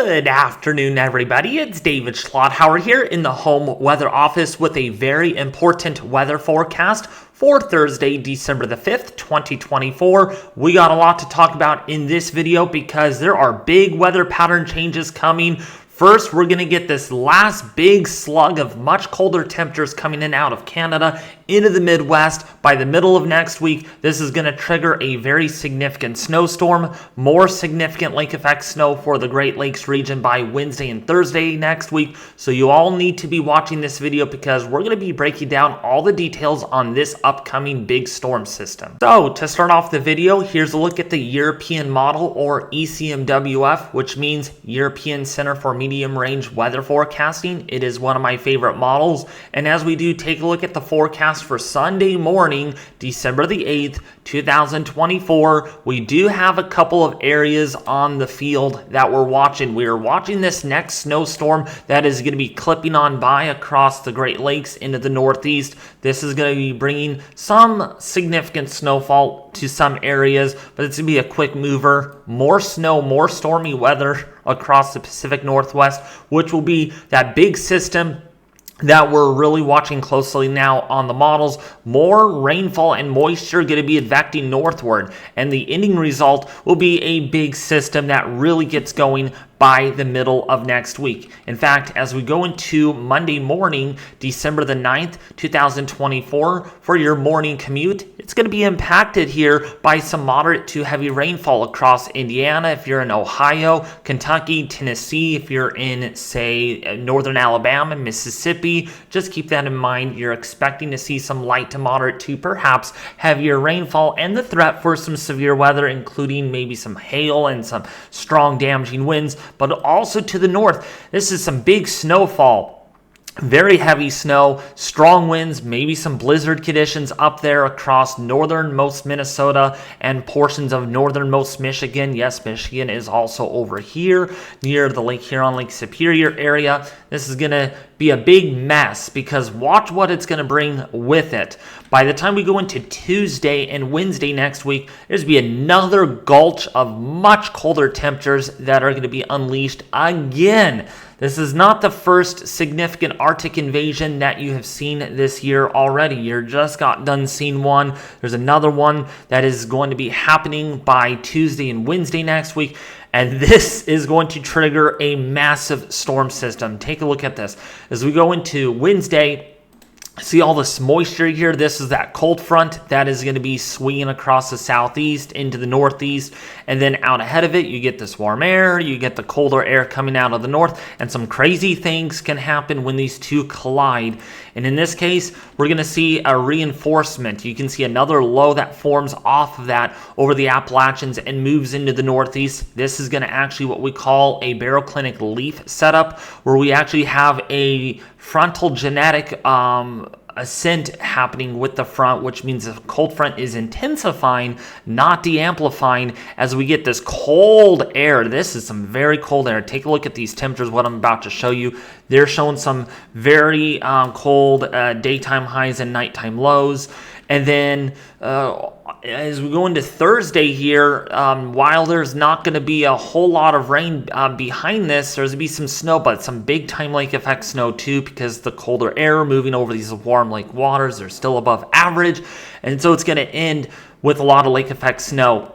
Good afternoon, everybody. It's David Schlotthauer here in the home weather office with a very important weather forecast for Thursday, December the 5th, 2024. We got a lot to talk about in this video because there are big weather pattern changes coming. First, we're going to get this last big slug of much colder temperatures coming in out of Canada into the Midwest. By the middle of next week, this is going to trigger a very significant snowstorm, more significant lake effect snow for the Great Lakes region by Wednesday and Thursday next week. So you all need to be watching this video because we're going to be breaking down all the details on this upcoming big storm system. So to start off the video, here's a look at the European model, or ECMWF, which means European Center for Medium Range Weather Forecasting. It is one of my favorite models. And as we do take a look at the forecast for Sunday morning, December the 8th, 2024, we do have a couple of areas on the field that we're watching. We are watching this next snowstorm that is going to be clipping on by across the Great Lakes into the Northeast. This is going to be bringing some significant snowfall to some areas, but it's going to be a quick mover. More snow, more stormy weather across the Pacific Northwest, which will be that big system that we're really watching closely now on the models. More rainfall and moisture going to be advecting northward, and the ending result will be a big system that really gets going by the middle of next week. In fact, as we go into Monday morning, December the 9th, 2024, for your morning commute, it's going to be impacted here by some moderate to heavy rainfall across Indiana if you're in Ohio, Kentucky, Tennessee if you're in, say, northern Alabama, Mississippi. Just keep that in mind. You're expecting to see some light to moderate to perhaps heavier rainfall and the threat for some severe weather, including maybe some hail and some strong damaging winds. But also to the north, this is some big snowfall. Very heavy snow, strong winds, maybe some blizzard conditions up there across northernmost Minnesota and portions of northernmost Michigan. Yes, Michigan is also over here near the Lake Huron, Lake Superior area. This is going to be a big mess because watch what it's going to bring with it. By the time we go into Tuesday and Wednesday next week, there's going to be another gulch of much colder temperatures that are going to be unleashed again. This is not the first significant Arctic invasion that you have seen this year already. You're just got done seeing one. There's another one that is going to be happening by Tuesday and Wednesday next week. And this is going to trigger a massive storm system. Take a look at this. As we go into Wednesday, see all this moisture here. This is that cold front that is going to be swinging across the southeast into the northeast. And then out ahead of it, you get this warm air. You get the colder air coming out of the north. And some crazy things can happen when these two collide. And in this case, we're going to see a reinforcement. You can see another low that forms off of that over the Appalachians and moves into the northeast. This is going to actually what we call a baroclinic leaf setup, where we actually have a frontal genetic ascent happening with the front, which means the cold front is intensifying, not de-amplifying, as we get this cold air. This is some very cold air. Take a look at these temperatures, what I'm about to show you. They're showing some very cold daytime highs and nighttime lows. And then as we go into Thursday here, while there's not going to be a whole lot of rain behind this, there's going to be some snow, but some big time lake effect snow too, because the colder air moving over these warm lake waters, they're still above average. And so it's going to end with a lot of lake effect snow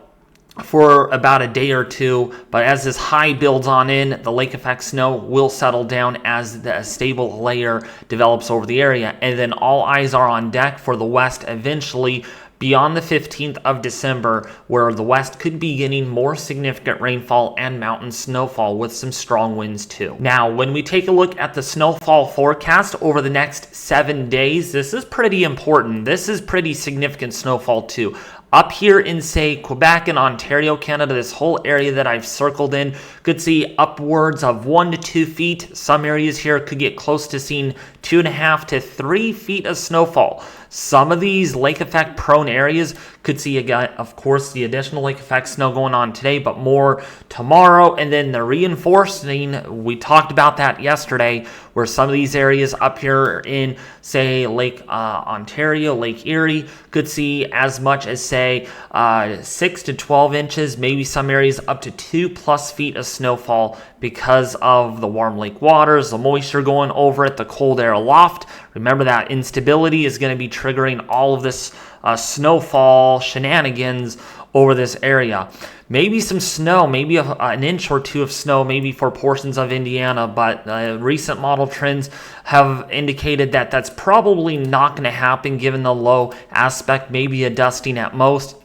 for about a day or two, but as this high builds on in, the lake effect snow will settle down as the stable layer develops over the area. And then all eyes are on deck for the west eventually beyond the 15th of December, where the west could be getting more significant rainfall and mountain snowfall with some strong winds too. Now, when we take a look at the snowfall forecast over the next 7 days, this is pretty important. This is pretty significant snowfall too. Up here in, say, Quebec and Ontario, Canada, this whole area that I've circled in could see upwards of 1 to 2 feet. Some areas here could get close to seeing 2.5 to 3 feet of snowfall. Some of these lake effect prone areas could see, again, of course, the additional lake effect snow going on today, but more tomorrow. And then the reinforcing, we talked about that yesterday, where some of these areas up here in, say, Lake Ontario, Lake Erie, could see as much as, say, 6 to 12 inches, maybe some areas up to 2+ feet of snowfall because of the warm lake waters, the moisture going over it, the cold air aloft. Remember that instability is going to be triggering all of this snowfall shenanigans over this area. Maybe some snow, maybe an inch or two of snow, maybe for portions of Indiana, but recent model trends have indicated that that's probably not going to happen given the low aspect, maybe a dusting at most.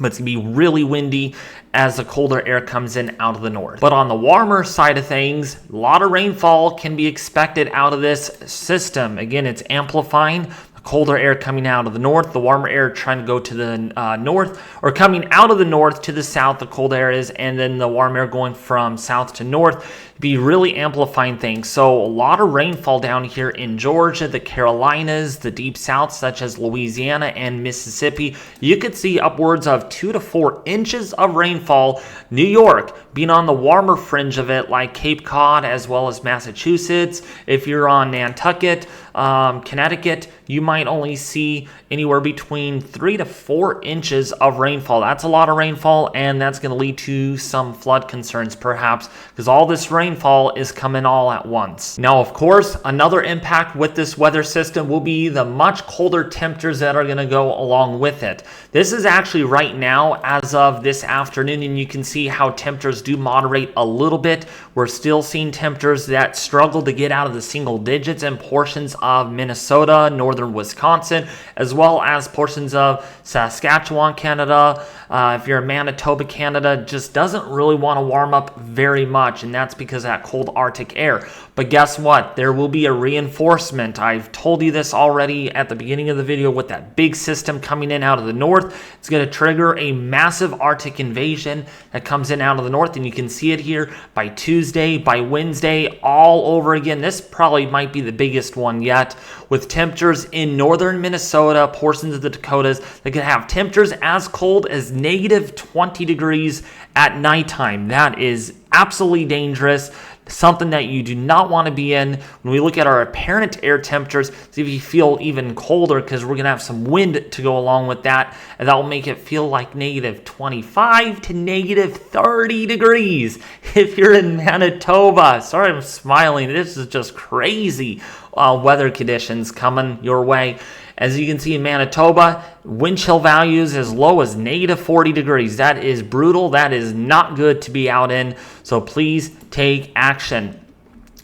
But it's going to be really windy as the colder air comes in out of the north. But on the warmer side of things, a lot of rainfall can be expected out of this system. Again, it's amplifying. The colder air coming out of the north, the warmer air trying to go to the north, or coming out of the north to the south, the cold air is, and then the warm air going from south to north, be really amplifying things. So a lot of rainfall down here in Georgia, the Carolinas, the deep south, such as Louisiana and Mississippi. You could see upwards of 2 to 4 inches of rainfall. New York being on the warmer fringe of it, like Cape Cod as well as Massachusetts. If you're on Nantucket, Connecticut, you might only see anywhere between 3 to 4 inches of rainfall. That's a lot of rainfall, and that's going to lead to some flood concerns perhaps, because all this rainfall is coming all at once. Now, of course, another impact with this weather system will be the much colder temperatures that are going to go along with it. This is actually right now as of this afternoon, and you can see how temperatures do moderate a little bit. We're still seeing temperatures that struggle to get out of the single digits in portions of Minnesota, northern Wisconsin, as well as portions of Saskatchewan, Canada. If you're in Manitoba, Canada, just doesn't really want to warm up very much, and that's because of that cold Arctic air. But guess what? There will be a reinforcement. I've told you this already at the beginning of the video with that big system coming in out of the north. It's going to trigger a massive Arctic invasion that comes in out of the north, and you can see it here by Tuesday, by Wednesday, all over again. This probably might be the biggest one yet, with temperatures in northern Minnesota, portions of the Dakotas that could have temperatures as cold as negative 20 degrees at nighttime. That is absolutely dangerous, something that you do not want to be in. When we look at our apparent air temperatures, see if you feel even colder, because we're going to have some wind to go along with that, and that will make it feel like negative 25 to negative 30 degrees if you're in Manitoba. Sorry, I'm smiling. This is just crazy weather conditions coming your way. As you can see in Manitoba, wind chill values as low as negative 40 degrees. That is brutal. That is not good to be out in. So please take action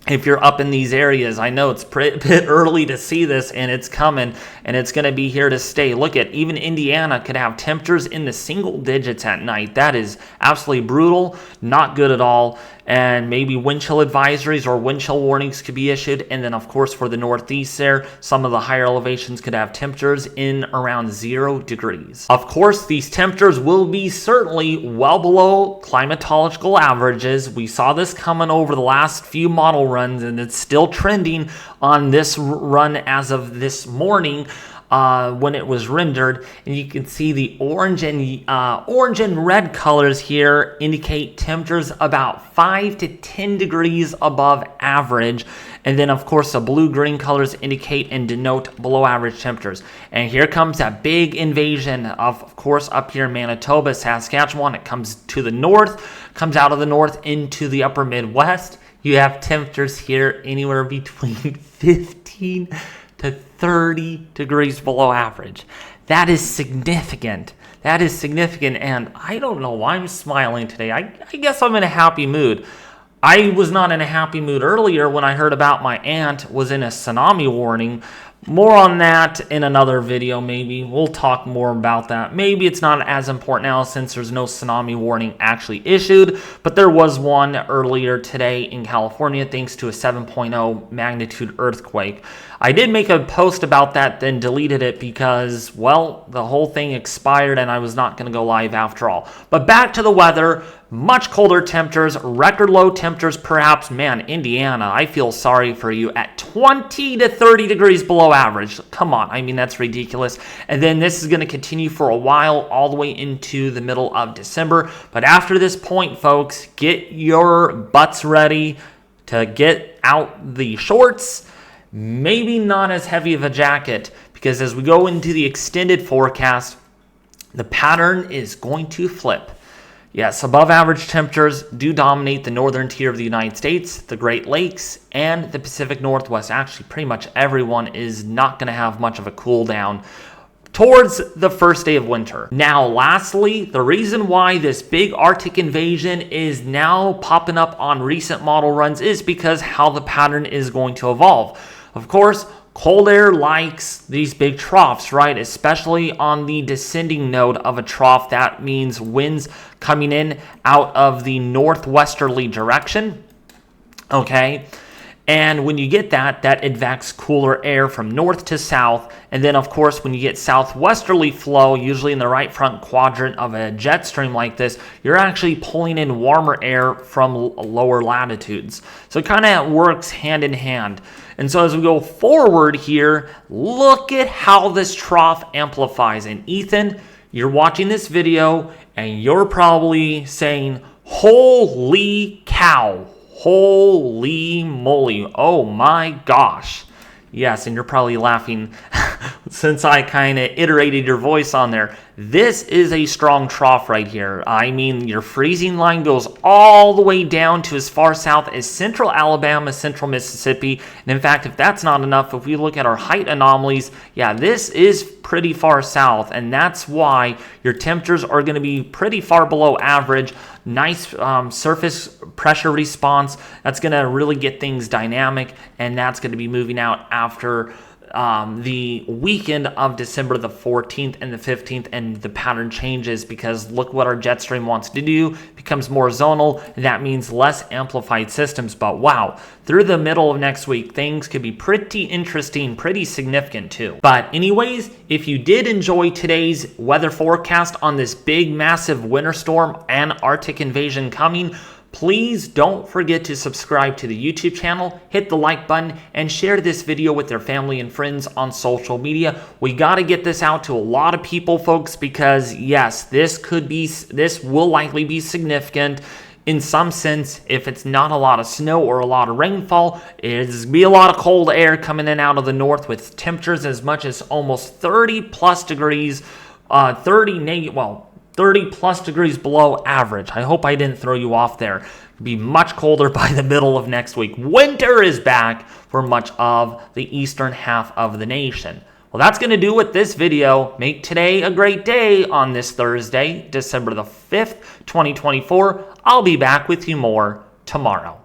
if you're up in these areas. I know it's a bit early to see this, and it's coming, and it's going to be here to stay. Look at, even Indiana could have temperatures in the single digits at night. That is absolutely brutal, not good at all. And maybe wind chill advisories or wind chill warnings could be issued. And then, of course, for the northeast there, some of the higher elevations could have temperatures in around 0 degrees. Of course, these temperatures will be certainly well below climatological averages. We saw this coming over the last few model runs, and it's still trending on this run as of this morning. When it was rendered, and you can see the orange and red colors here indicate temperatures about 5 to 10 degrees above average, and then of course the blue-green colors indicate and denote below average temperatures. And here comes that big invasion of course up here in Manitoba, Saskatchewan. It comes to the north, comes out of the north into the upper Midwest. You have temperatures here anywhere between 15 to 30 degrees below average. That is significant. That is significant, and I don't know why I'm smiling today. I guess I'm in a happy mood. I was not in a happy mood earlier when I heard about my aunt was in a tsunami warning. More on that in another video, maybe. We'll talk more about that. Maybe it's not as important now since there's no tsunami warning actually issued, but there was one earlier today in California thanks to a 7.0 magnitude earthquake. I did make a post about that, then deleted it because, well, the whole thing expired and I was not going to go live after all. But back to the weather. much colder temperatures, record low temperatures, perhaps. Man, Indiana, I feel sorry for you at 20 to 30 degrees below average. Come on, I mean, that's ridiculous. And then this is going to continue for a while, all the way into the middle of December. But after this point, folks, get your butts ready to get out the shorts. Maybe not as heavy of a jacket, because as we go into the extended forecast, the pattern is going to flip. Yes, above average temperatures do dominate the northern tier of the United States, the Great Lakes, and the Pacific Northwest. Actually, pretty much everyone is not going to have much of a cool down towards the first day of winter. Now, lastly, the reason why this big Arctic invasion is now popping up on recent model runs is because how the pattern is going to evolve. Of course, cold air likes these big troughs, right? Especially on the descending node of a trough. That means winds coming in out of the northwesterly direction. Okay. And when you get that advances cooler air from north to south. And then, of course, when you get southwesterly flow, usually in the right front quadrant of a jet stream like this, you're actually pulling in warmer air from lower latitudes. So it kind of works hand in hand. And so as we go forward here, look at how this trough amplifies. And Ethan, you're watching this video and you're probably saying, holy cow. Holy moly. Oh my gosh. Yes, and you're probably laughing since I kind of iterated your voice on there. This is a strong trough right here. I mean, your freezing line goes all the way down to as far south as central Alabama, central Mississippi. And in fact, if that's not enough, if we look at our height anomalies, yeah, this is pretty far south. And that's why your temperatures are going to be pretty far below average. Nice surface pressure response. That's going to really get things dynamic, and that's going to be moving out after the weekend of December the 14th and the 15th, and the pattern changes because look what our Jetstream wants to do. It becomes more zonal, and that means less amplified systems. But wow, through the middle of next week, things could be pretty interesting, pretty significant too. But anyways, if you did enjoy today's weather forecast on this big, massive winter storm and Arctic invasion coming, please don't forget to subscribe to the YouTube channel, hit the like button, and share this video with their family and friends on social media. We got to get this out to a lot of people, folks, because yes, this will likely be significant in some sense. If it's not a lot of snow or a lot of rainfall, it'll be a lot of cold air coming in out of the north with temperatures as much as almost 30 plus degrees, 30 plus degrees below average. I hope I didn't throw you off there. It'll be much colder by the middle of next week. Winter is back for much of the eastern half of the nation. Well, that's going to do it this video. Make today a great day on this Thursday, December the 5th, 2024. I'll be back with you more tomorrow.